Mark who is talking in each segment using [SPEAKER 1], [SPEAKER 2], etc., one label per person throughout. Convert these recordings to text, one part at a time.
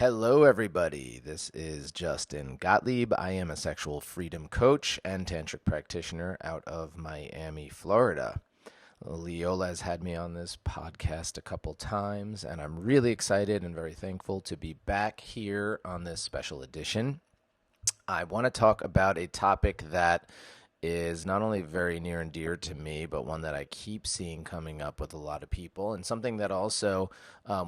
[SPEAKER 1] Hello, everybody. This is Justin Gottlieb. I am a sexual freedom coach and tantric practitioner out of Miami, Florida. Leola has had me on this podcast a couple times, and I'm really excited and very thankful to be back here on this special edition. I want to talk about a topic that is not only very near and dear to me, but one that I keep seeing coming up with a lot of people, and something that also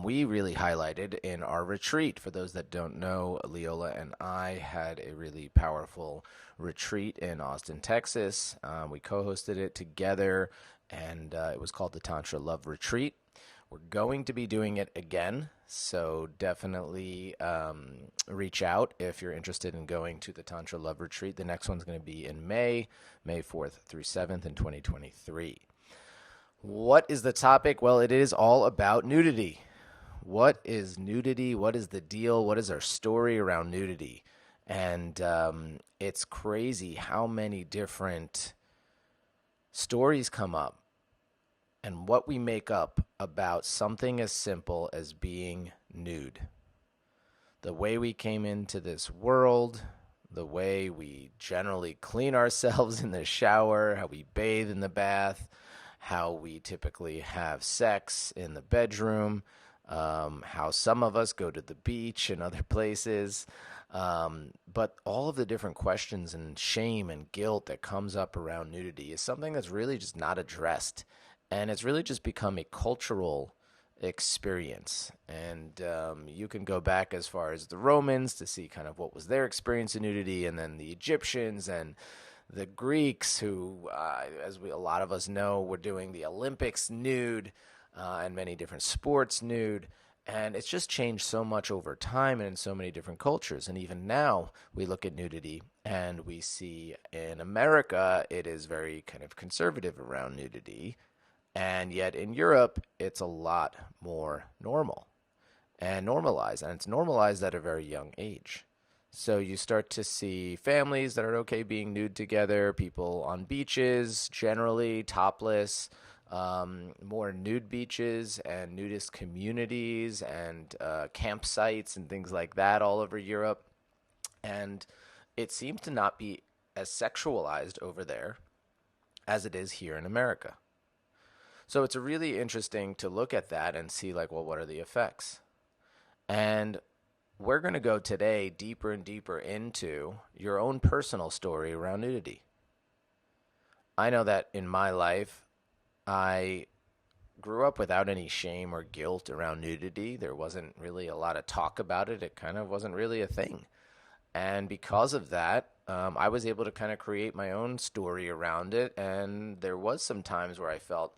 [SPEAKER 1] we really highlighted in our retreat. For those that don't know, Leola and I had a really powerful retreat in Austin, Texas. We co-hosted it together, and it was called the Tantra Love Retreat. We're going to be doing it again, so definitely reach out if you're interested in going to the Tantra Love Retreat. The next one's going to be in May 4th through 7th in 2023. What is the topic? Well, it is all about nudity. What is nudity? What is the deal? What is our story around nudity? And it's crazy how many different stories come up and what we make up about something as simple as being nude. The way we came into this world, the way we generally clean ourselves in the shower, how we bathe in the bath, how we typically have sex in the bedroom, how some of us go to the beach and other places. But all of the different questions and shame and guilt that comes up around nudity is something that's really just not addressed. And it's really just become a cultural experience. And you can go back as far as the Romans to see kind of what was their experience in nudity, and then the Egyptians and the Greeks who, a lot of us know, were doing the Olympics nude and many different sports nude. And it's just changed so much over time and in so many different cultures. And even now we look at nudity and we see in America it is very kind of conservative around nudity. And yet in Europe, it's a lot more normal and normalized. And it's normalized at a very young age. So you start to see families that are okay being nude together, people on beaches, generally topless, more nude beaches and nudist communities and campsites and things like that all over Europe. And it seems to not be as sexualized over there as it is here in America. So it's really interesting to look at that and see, like, well, what are the effects? And we're going to go today deeper and deeper into your own personal story around nudity. I know that in my life, I grew up without any shame or guilt around nudity. There wasn't really a lot of talk about it. It kind of wasn't really a thing. And because of that, I was able to kind of create my own story around it. And there was some times where I felt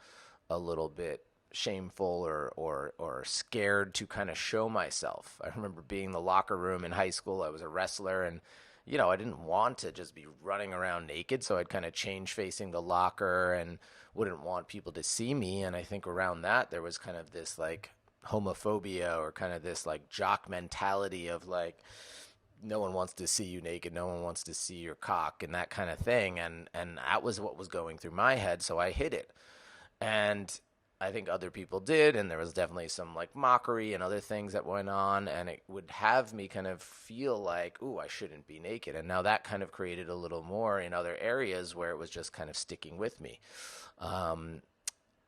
[SPEAKER 1] a little bit shameful or scared to kind of show myself. I remember being in the locker room in high school. I was a wrestler, and I didn't want to just be running around naked, so I'd kind of change facing the locker and wouldn't want people to see me. And I think around that there was kind of this like homophobia or kind of this like jock mentality of like, no one wants to see you naked, no one wants to see your cock and that kind of thing. And that was what was going through my head, so I hid it. And I think other people did, and there was definitely some like mockery and other things that went on, and it would have me kind of feel like, ooh, I shouldn't be naked. And now that kind of created a little more in other areas where it was just kind of sticking with me. And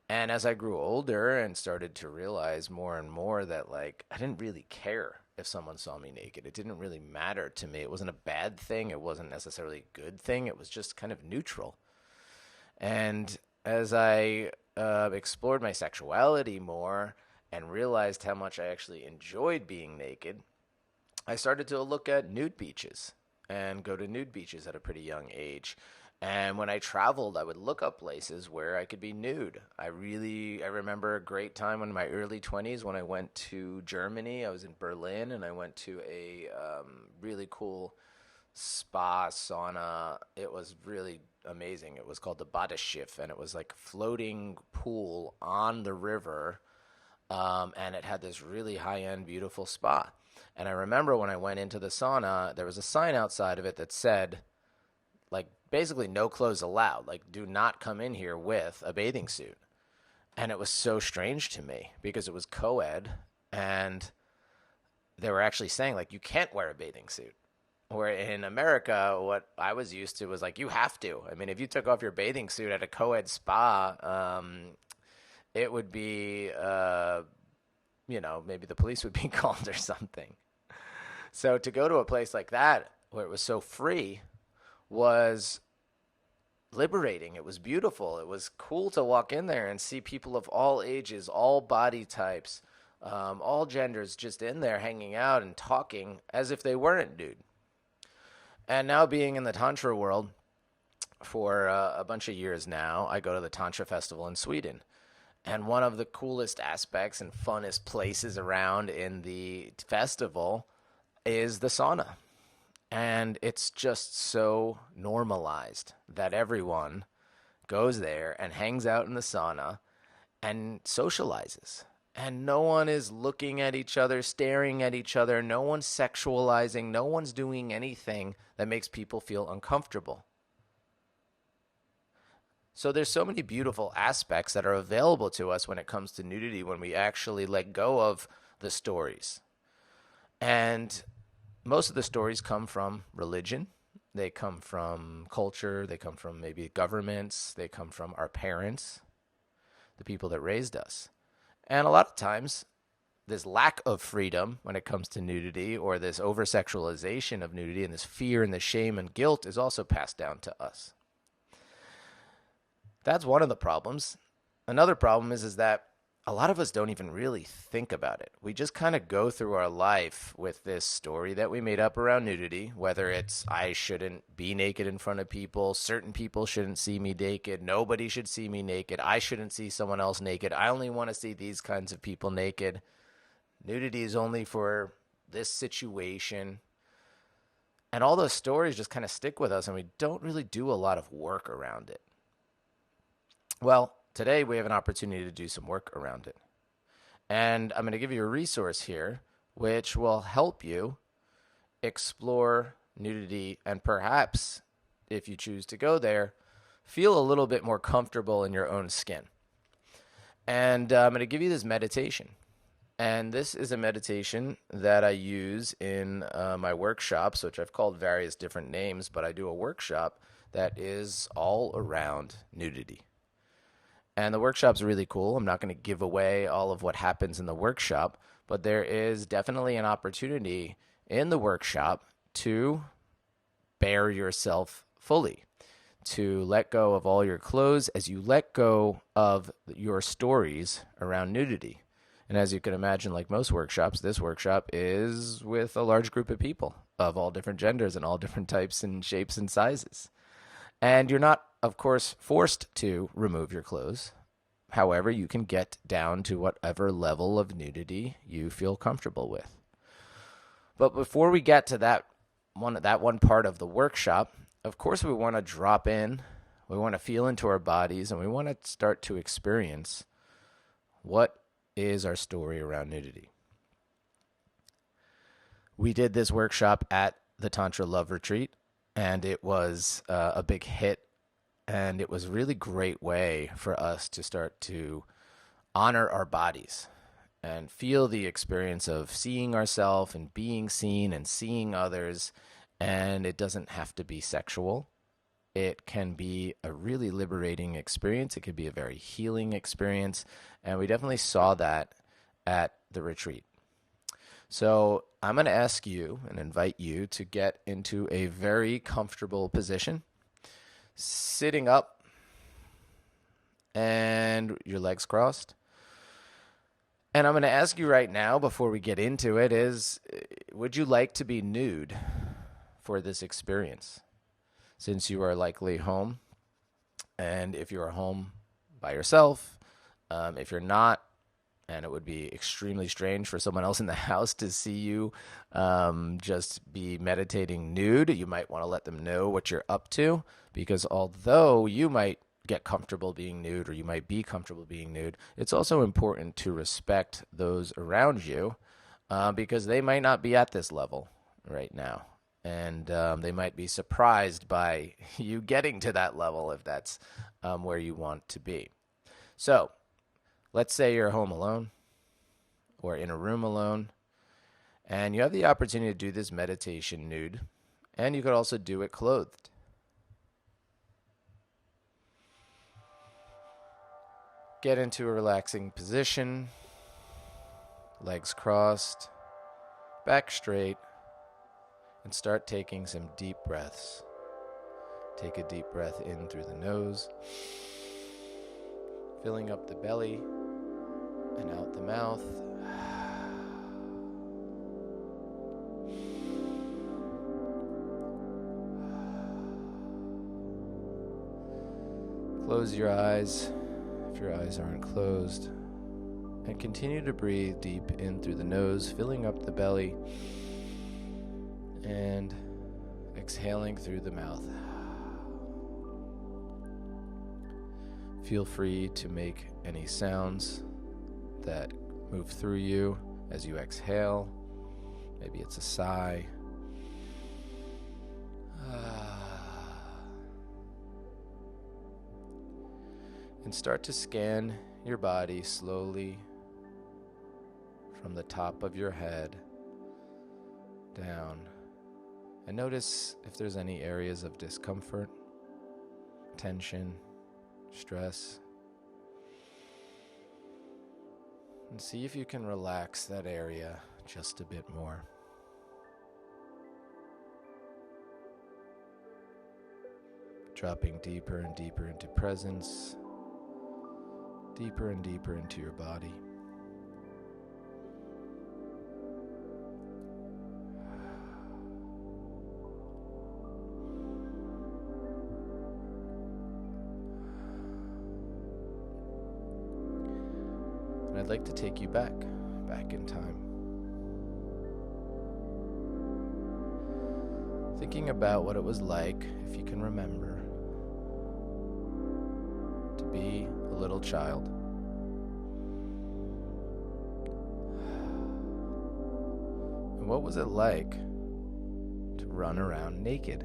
[SPEAKER 1] as I grew older and started to realize more and more that like I didn't really care if someone saw me naked. It didn't really matter to me. It wasn't a bad thing. It wasn't necessarily a good thing. It was just kind of neutral. And as I explored my sexuality more and realized how much I actually enjoyed being naked, I started to look at nude beaches and go to nude beaches at a pretty young age. And when I traveled, I would look up places where I could be nude. I remember a great time in my early 20s when I went to Germany. I was in Berlin, and I went to a really cool spa sauna. It was really amazing. It was called the Badeschiff, and it was like a floating pool on the river, and it had this really high-end, beautiful spa. And I remember when I went into the sauna, there was a sign outside of it that said, like, basically no clothes allowed. Like, do not come in here with a bathing suit. And it was so strange to me because it was co-ed, and they were actually saying, like, you can't wear a bathing suit. Where in America, what I was used to was like, you have to. I mean, if you took off your bathing suit at a co-ed spa, it would be, maybe the police would be called or something. So to go to a place like that where it was so free was liberating. It was beautiful. It was cool to walk in there and see people of all ages, all body types, all genders just in there hanging out and talking as if they weren't nude. And now being in the Tantra world for a bunch of years now, I go to the Tantra Festival in Sweden. And one of the coolest aspects and funnest places around in the festival is the sauna. And it's just so normalized that everyone goes there and hangs out in the sauna and socializes. And no one is looking at each other, staring at each other. No one's sexualizing. No one's doing anything that makes people feel uncomfortable. So there's so many beautiful aspects that are available to us when it comes to nudity when we actually let go of the stories. And most of the stories come from religion. They come from culture. They come from maybe governments. They come from our parents, the people that raised us. And a lot of times, this lack of freedom when it comes to nudity, or this over-sexualization of nudity, and this fear and the shame and guilt is also passed down to us. That's one of the problems. Another problem is that a lot of us don't even really think about it. We just kind of go through our life with this story that we made up around nudity, whether it's I shouldn't be naked in front of people, certain people shouldn't see me naked, nobody should see me naked, I shouldn't see someone else naked, I only want to see these kinds of people naked. Nudity is only for this situation. And all those stories just kind of stick with us, and we don't really do a lot of work around it. Well, today we have an opportunity to do some work around it. And I'm going to give you a resource here which will help you explore nudity and perhaps, if you choose to go there, feel a little bit more comfortable in your own skin. And I'm going to give you this meditation. And this is a meditation that I use in my workshops, which I've called various different names, but I do a workshop that is all around nudity. And the workshop's really cool. I'm not going to give away all of what happens in the workshop, but there is definitely an opportunity in the workshop to bare yourself fully, to let go of all your clothes as you let go of your stories around nudity. And as you can imagine, like most workshops, this workshop is with a large group of people of all different genders and all different types and shapes and sizes. And you're not, of course, forced to remove your clothes. However, you can get down to whatever level of nudity you feel comfortable with. But before we get to that one part of the workshop, of course, we want to drop in, we want to feel into our bodies, and we want to start to experience what is our story around nudity. We did this workshop at the Tantra Love Retreat, and it was a big hit, and it was a really great way for us to start to honor our bodies and feel the experience of seeing ourselves and being seen and seeing others. And it doesn't have to be sexual. It can be a really liberating experience. It could be a very healing experience. And we definitely saw that at the retreat. So I'm going to ask you and invite you to get into a very comfortable position, sitting up and your legs crossed. And I'm going to ask you right now, before we get into it, is would you like to be nude for this experience? Since you are likely home, and if you are home by yourself, if you're not, and it would be extremely strange for someone else in the house to see you just be meditating nude, you might want to let them know what you're up to, because although you might get comfortable being nude, or you might be comfortable being nude, it's also important to respect those around you because they might not be at this level right now. And they might be surprised by you getting to that level if that's where you want to be. So let's say you're home alone or in a room alone, And you have the opportunity to do this meditation nude, and you could also do it clothed. Get into a relaxing position, legs crossed, back straight, and start taking some deep breaths. Take a deep breath in through the nose, filling up the belly and out the mouth. Close your eyes if your eyes aren't closed, and continue to breathe deep in through the nose, filling up the belly, and exhaling through the mouth. Feel free to make any sounds that move through you as you exhale. Maybe it's a sigh. And start to scan your body slowly from the top of your head down. And notice if there's any areas of discomfort, tension, stress. And see if you can relax that area just a bit more. Dropping deeper and deeper into presence, deeper and deeper into your body. And I'd like to take you back in time. Thinking about what it was like, if you can remember, to be a little child. And what was it like to run around naked?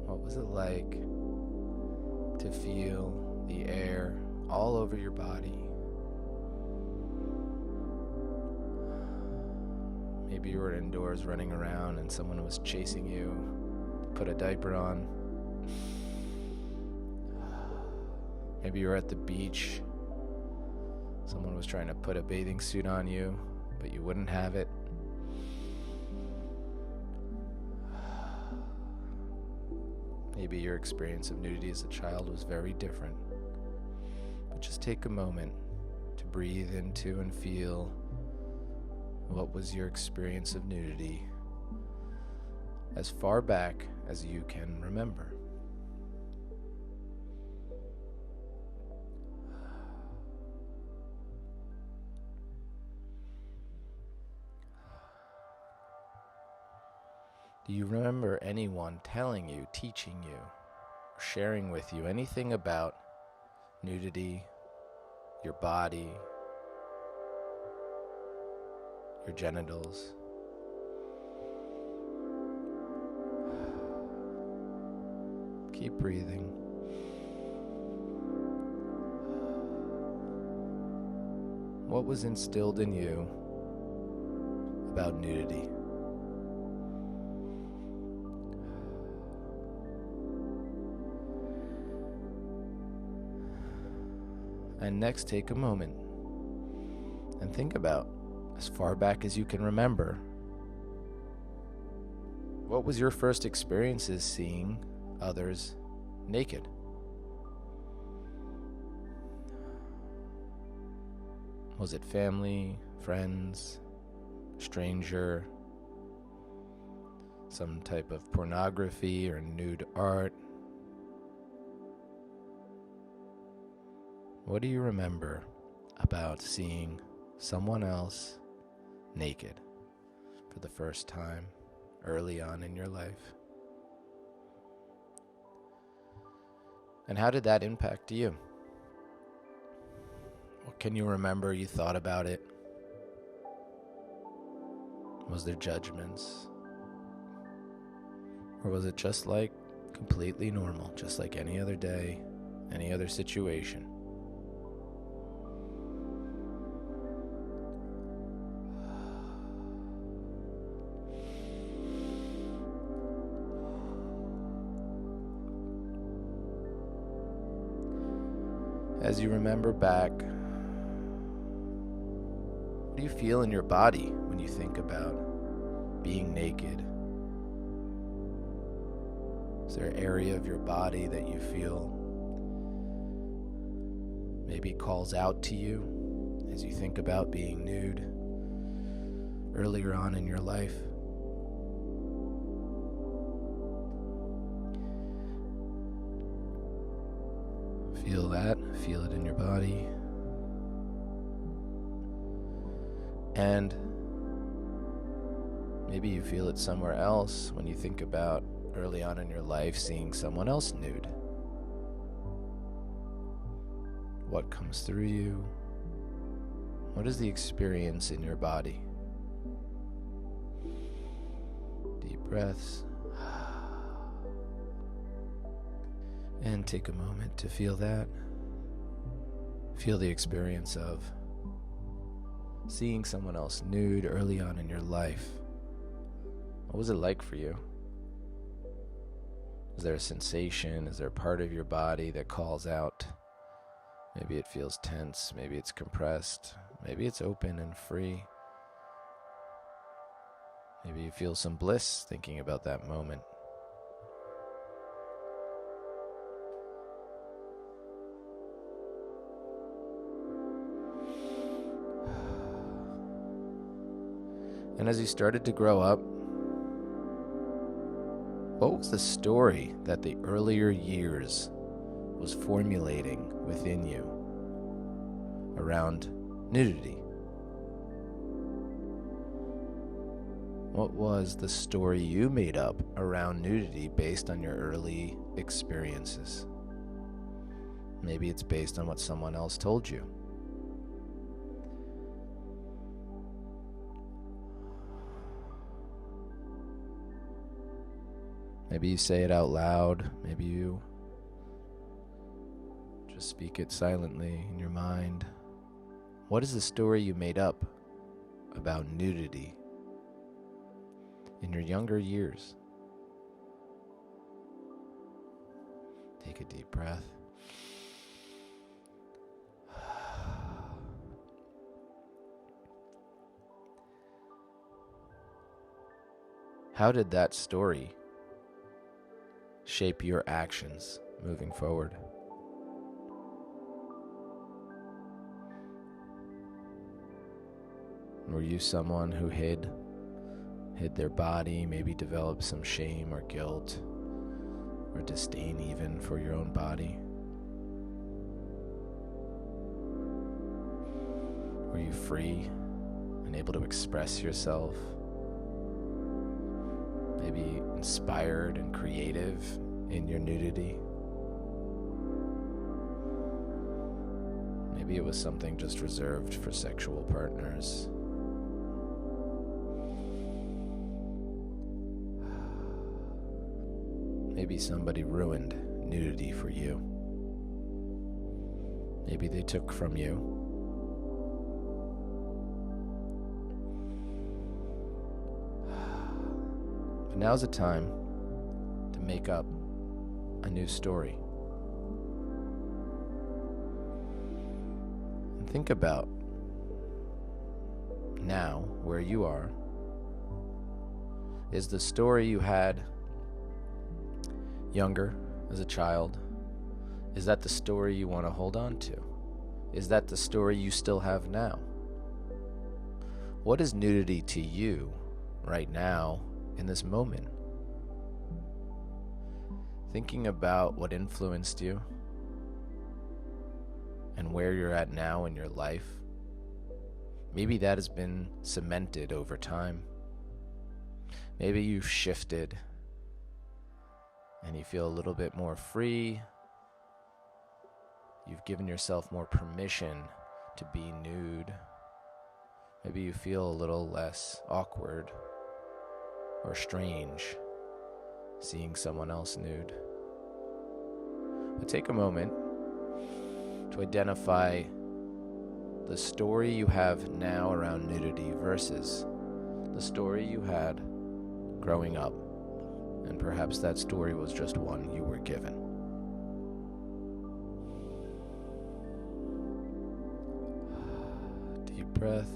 [SPEAKER 1] What was it like to feel the air all over your body? Maybe you were indoors running around and someone was chasing you to put a diaper on. Maybe you were at the beach. Someone was trying to put a bathing suit on you, but you wouldn't have it. Maybe your experience of nudity as a child was very different. But just take a moment to breathe into and feel what was your experience of nudity as far back as you can remember. Do you remember anyone telling you, teaching you, or sharing with you anything about nudity, your body, your genitals? Keep breathing. What was instilled in you about nudity? And next, take a moment and think about, as far back as you can remember, what was your first experiences seeing others naked? Was it family, friends, stranger, some type of pornography or nude art? What do you remember about seeing someone else naked for the first time early on in your life? And how did that impact you? What can you remember you thought about it? Was there judgments? Or was it just like completely normal, just like any other day, any other situation? As you remember back, what do you feel in your body when you think about being naked? Is there an area of your body that you feel maybe calls out to you as you think about being nude earlier on in your life? Feel that, feel it in your body. And maybe you feel it somewhere else when you think about early on in your life seeing someone else nude. What comes through you? What is the experience in your body? Deep breaths. And take a moment to feel that. Feel the experience of seeing someone else nude early on in your life. What was it like for you? Is there a sensation? Is there a part of your body that calls out? Maybe it feels tense, maybe it's compressed, maybe it's open and free. Maybe you feel some bliss thinking about that moment. And as you started to grow up, what was the story that the earlier years was formulating within you around nudity? What was the story you made up around nudity based on your early experiences? Maybe it's based on what someone else told you. Maybe you say it out loud. Maybe you just speak it silently in your mind. What is the story you made up about nudity in your younger years? Take a deep breath. How did that story shape your actions moving forward? Were you someone who hid their body, maybe developed some shame or guilt or disdain even for your own body? Were you free and able to express yourself? Maybe inspired and creative in your nudity? Maybe it was something just reserved for sexual partners. Maybe somebody ruined nudity for you. Maybe they took from you. But now's the time to make up a new story. And think about now where you are. Is the story you had younger, as a child, is that the story you want to hold on to? Is that the story you still have now? What is nudity to you right now in this moment? Thinking about what influenced you and where you're at now in your life. Maybe that has been cemented over time. Maybe you've shifted and you feel a little bit more free. You've given yourself more permission to be nude. Maybe you feel a little less awkward or strange seeing someone else nude. But take a moment to identify the story you have now around nudity versus the story you had growing up. And perhaps that story was just one you were given. breath.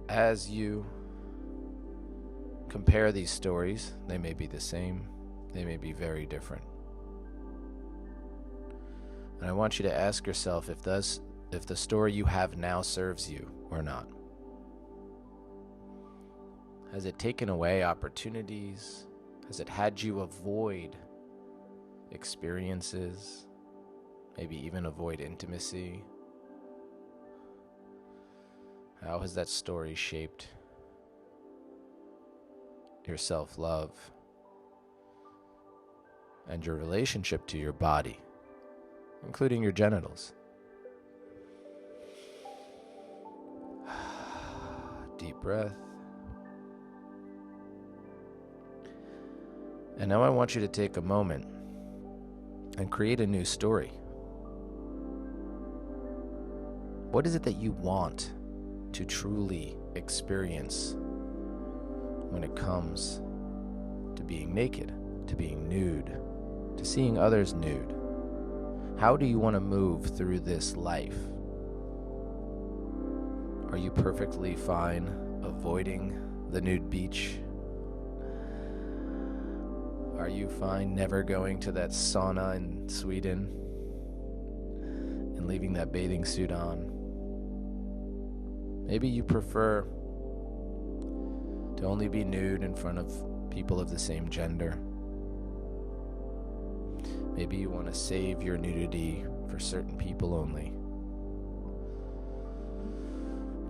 [SPEAKER 1] As you compare these stories, they may be the same, they may be very different. And I want you to ask yourself if the story you have now serves you or not. Has it taken away opportunities? Has it had you avoid experiences? Maybe even avoid intimacy? How has that story shaped your self-love and your relationship to your body, including your genitals? Deep breath. And now I want you to take a moment and create a new story. What is it that you want to truly experience when it comes to being naked, to being nude, to seeing others nude? How do you want to move through this life? Are you perfectly fine avoiding the nude beach? Are you fine never going to that sauna in Sweden and leaving that bathing suit on? Maybe you prefer to only be nude in front of people of the same gender. Maybe you want to save your nudity for certain people only.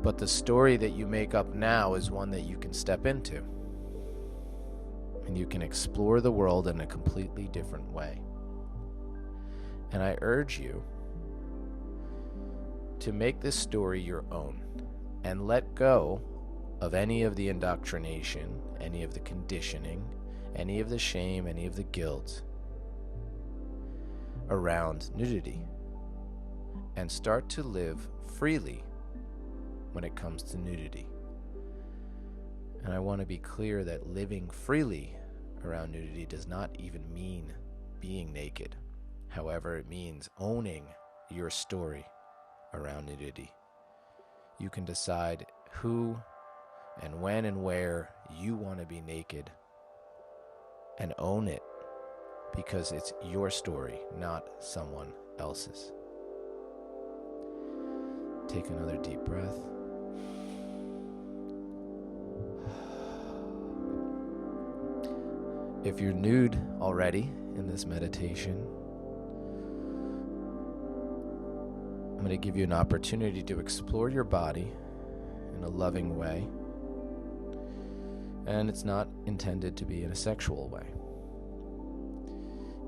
[SPEAKER 1] But the story that you make up now is one that you can step into. And you can explore the world in a completely different way. And I urge you to make this story your own and let go of any of the indoctrination, any of the conditioning, any of the shame, any of the guilt around nudity, and start to live freely when it comes to nudity. And I want to be clear that living freely around nudity does not even mean being naked. However, it means owning your story around nudity. You can decide who and when and where you want to be naked and own it, because it's your story, not someone else's. Take another deep breath. If you're nude already in this meditation, I'm going to give you an opportunity to explore your body in a loving way. And it's not intended to be in a sexual way.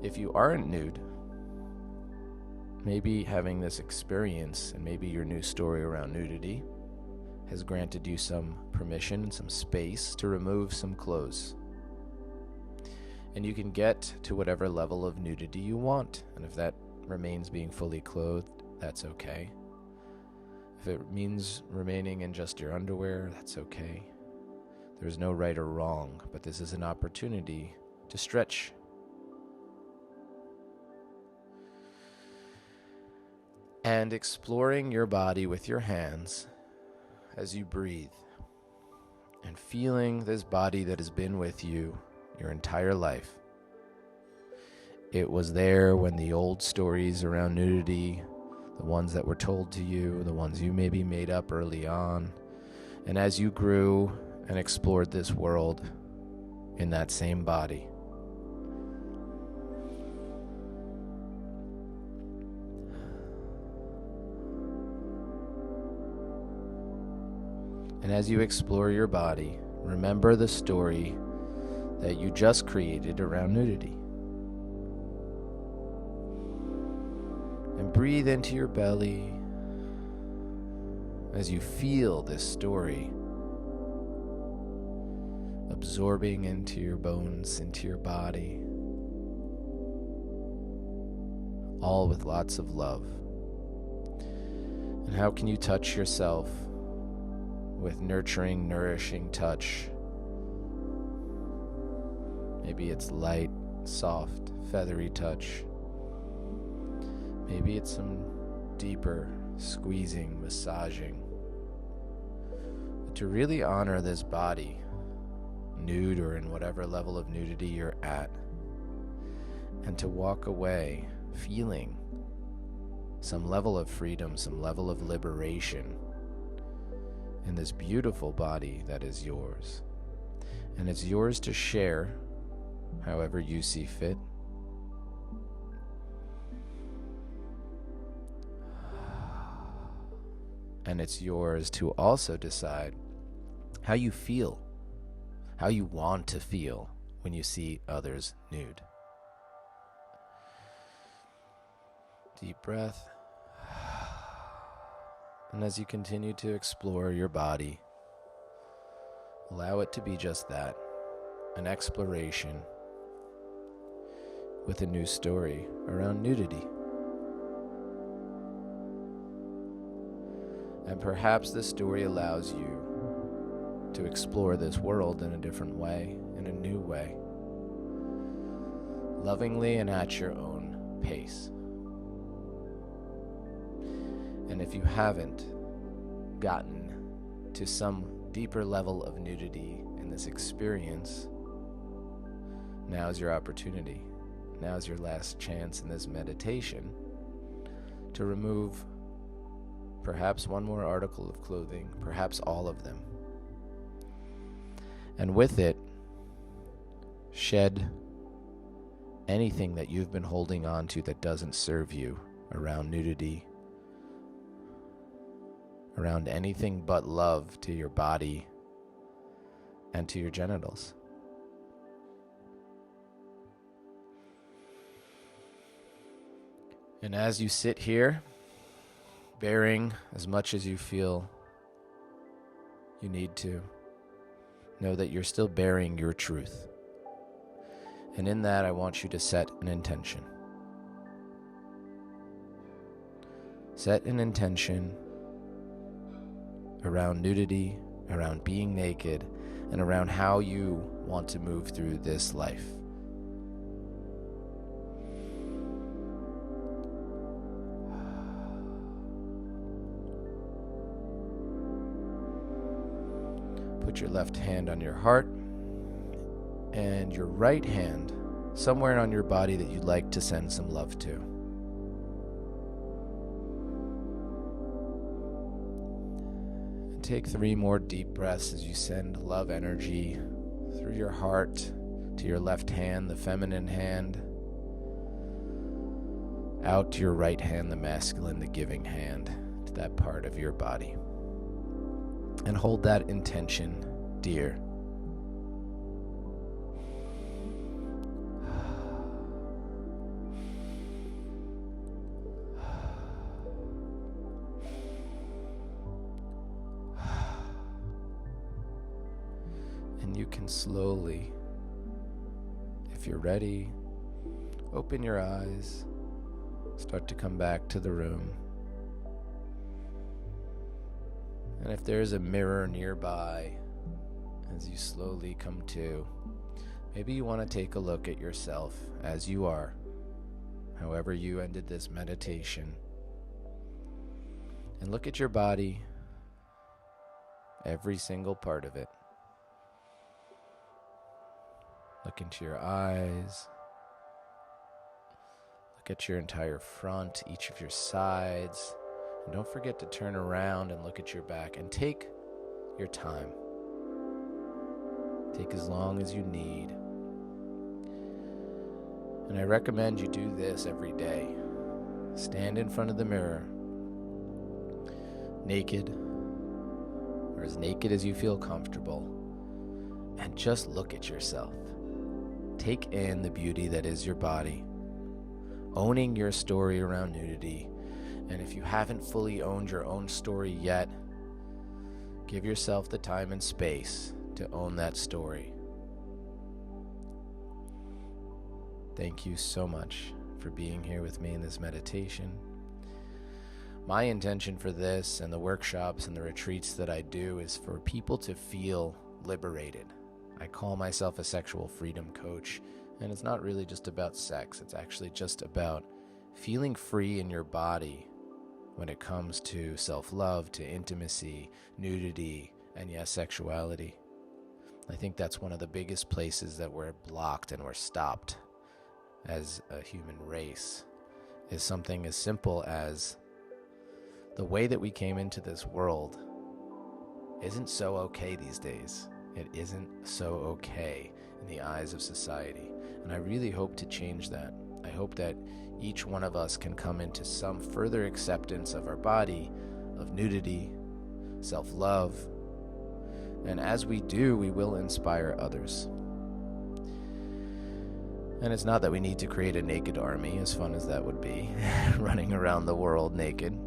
[SPEAKER 1] If you aren't nude, maybe having this experience and maybe your new story around nudity has granted you some permission and some space to remove some clothes. And you can get to whatever level of nudity you want. And if that remains being fully clothed, that's okay. If it means remaining in just your underwear, that's okay. There's no right or wrong, but this is an opportunity to stretch. And exploring your body with your hands as you breathe, and feeling this body that has been with you your entire life. It was there when the old stories around nudity, the ones that were told to you, the ones you maybe made up early on, and as you grew and explored this world in that same body. And as you explore your body, remember the story that you just created around nudity. And breathe into your belly as you feel this story absorbing into your bones, into your body, all with lots of love. And how can you touch yourself with nurturing, nourishing touch? Maybe it's light, soft, feathery touch. Maybe it's some deeper squeezing, massaging. But to really honor this body, nude or in whatever level of nudity you're at, and to walk away feeling some level of freedom, some level of liberation in this beautiful body that is yours. And it's yours to share however you see fit. And it's yours to also decide how you feel, how you want to feel when you see others nude. Deep breath. And as you continue to explore your body, allow it to be just that, an exploration with a new story around nudity. And perhaps this story allows you to explore this world in a different way, in a new way, lovingly and at your own pace. And if you haven't gotten to some deeper level of nudity in this experience, now's your opportunity. Now's your last chance in this meditation to remove perhaps one more article of clothing, perhaps all of them. And with it, shed anything that you've been holding on to that doesn't serve you around nudity, around anything but love to your body and to your genitals. And as you sit here, bearing as much as you feel you need to, know that you're still bearing your truth. And in that, I want you to set an intention. Set an intention around nudity, around being naked, and around how you want to move through this life. Put your left hand on your heart and your right hand somewhere on your body that you'd like to send some love to. And take 3 more deep breaths as you send love energy through your heart to your left hand, the feminine hand, out to your right hand, the masculine, the giving hand, to that part of your body. And hold that intention dear. And you can slowly, if you're ready, open your eyes, start to come back to the room. And if there's a mirror nearby, as you slowly come to, maybe you want to take a look at yourself as you are, however you ended this meditation. And look at your body, every single part of it. Look into your eyes. Look at your entire front, each of your sides. And don't forget to turn around and look at your back and take your time. Take as long as you need. And I recommend you do this every day. Stand in front of the mirror, naked, or as naked as you feel comfortable, and just look at yourself. Take in the beauty that is your body, owning your story around nudity. And if you haven't fully owned your own story yet, give yourself the time and space to own that story. Thank you so much for being here with me in this meditation. My intention for this and the workshops and the retreats that I do is for people to feel liberated. I call myself a sexual freedom coach. And it's not really just about sex. It's actually just about feeling free in your body when it comes to self-love, to intimacy, nudity, and yes, sexuality. I think that's one of the biggest places that we're blocked and we're stopped as a human race, is something as simple as the way that we came into this world isn't so okay these days. It isn't so okay in the eyes of society. And I really hope to change that. I hope that each one of us can come into some further acceptance of our body, of nudity, self-love. And as we do, we will inspire others. And it's not that we need to create a naked army, as fun as that would be, running around the world naked,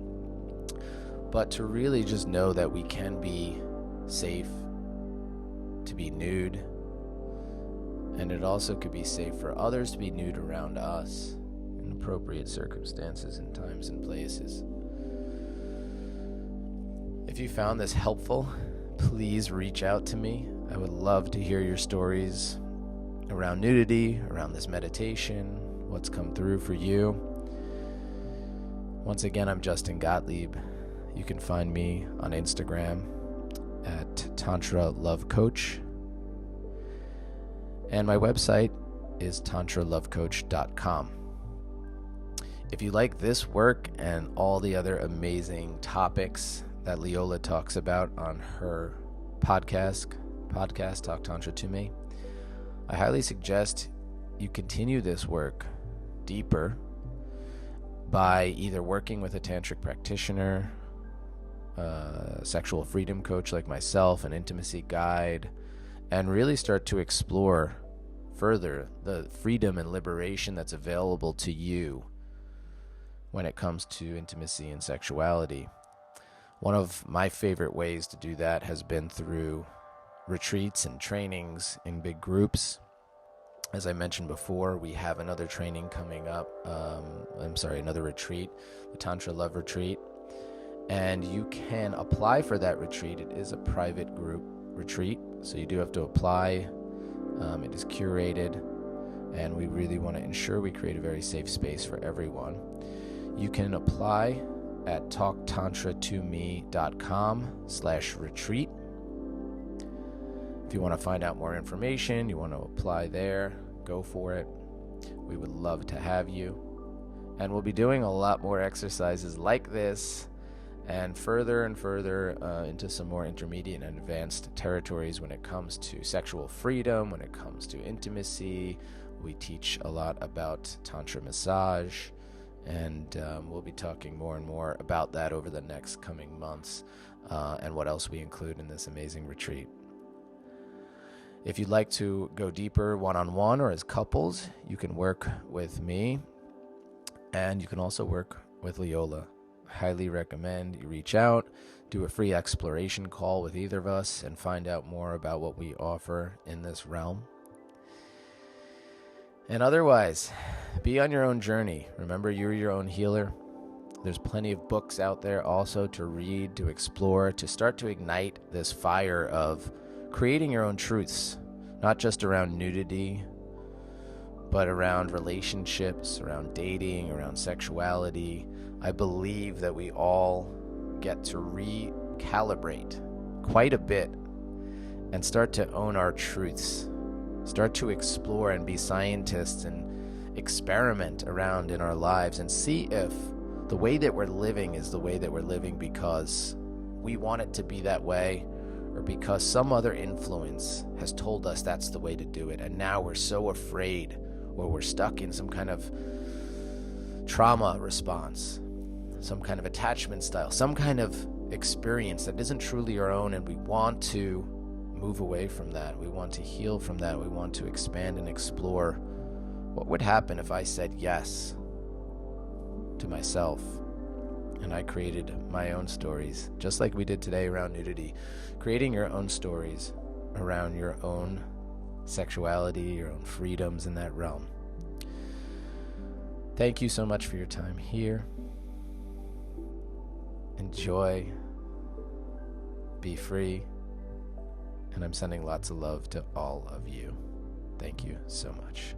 [SPEAKER 1] but to really just know that we can be safe to be nude, and it also could be safe for others to be nude around us in appropriate circumstances and times and places. If you found this helpful, please reach out to me. I would love to hear your stories around nudity, around this meditation, what's come through for you. Once again, I'm Justin Gottlieb. You can find me on Instagram at Tantra Love Coach. And my website is tantralovecoach.com. If you like this work and all the other amazing topics that Leola talks about on her podcast, Talk Tantra to Me, I highly suggest you continue this work deeper by either working with a tantric practitioner, a sexual freedom coach like myself, an intimacy guide, and really start to explore further the freedom and liberation that's available to you when it comes to intimacy and sexuality. One of my favorite ways to do that has been through retreats and trainings in big groups. As I mentioned before, we have another training coming up. Another retreat, the Tantra Love Retreat. And you can apply for that retreat. It is a private group retreat, so you do have to apply. It is curated, and we really want to ensure we create a very safe space for everyone. You can apply at talktantra2me.com/retreat. If you want to find out more information, you want to apply there, go for it. We would love to have you. And we'll be doing a lot more exercises like this and further into some more intermediate and advanced territories when it comes to sexual freedom, when it comes to intimacy. We teach a lot about Tantra massage, and we'll be talking more and more about that over the next coming months, and what else we include in this amazing retreat. If you'd like to go deeper one-on-one or as couples, you can work with me, and you can also work with Leola. Highly recommend you reach out, do a free exploration call with either of us, and find out more about what we offer in this realm. And otherwise, be on your own journey. Remember, you're your own healer. There's plenty of books out there also to read, to explore, to start to ignite this fire of creating your own truths, not just around nudity, but around relationships, around dating, around sexuality. I believe that we all get to recalibrate quite a bit and start to own our truths, start to explore and be scientists and experiment around in our lives and see if the way that we're living is the way that we're living because we want it to be that way, or because some other influence has told us that's the way to do it, and now we're so afraid, or we're stuck in some kind of trauma response, some kind of attachment style, some kind of experience that isn't truly our own, and we want to move away from that. We want to heal from that. We want to expand and explore what would happen if I said yes to myself and I created my own stories, just like we did today around nudity, creating your own stories around your own sexuality, your own freedoms in that realm. Thank you so much for your time here. Enjoy, be free, and I'm sending lots of love to all of you. Thank you so much.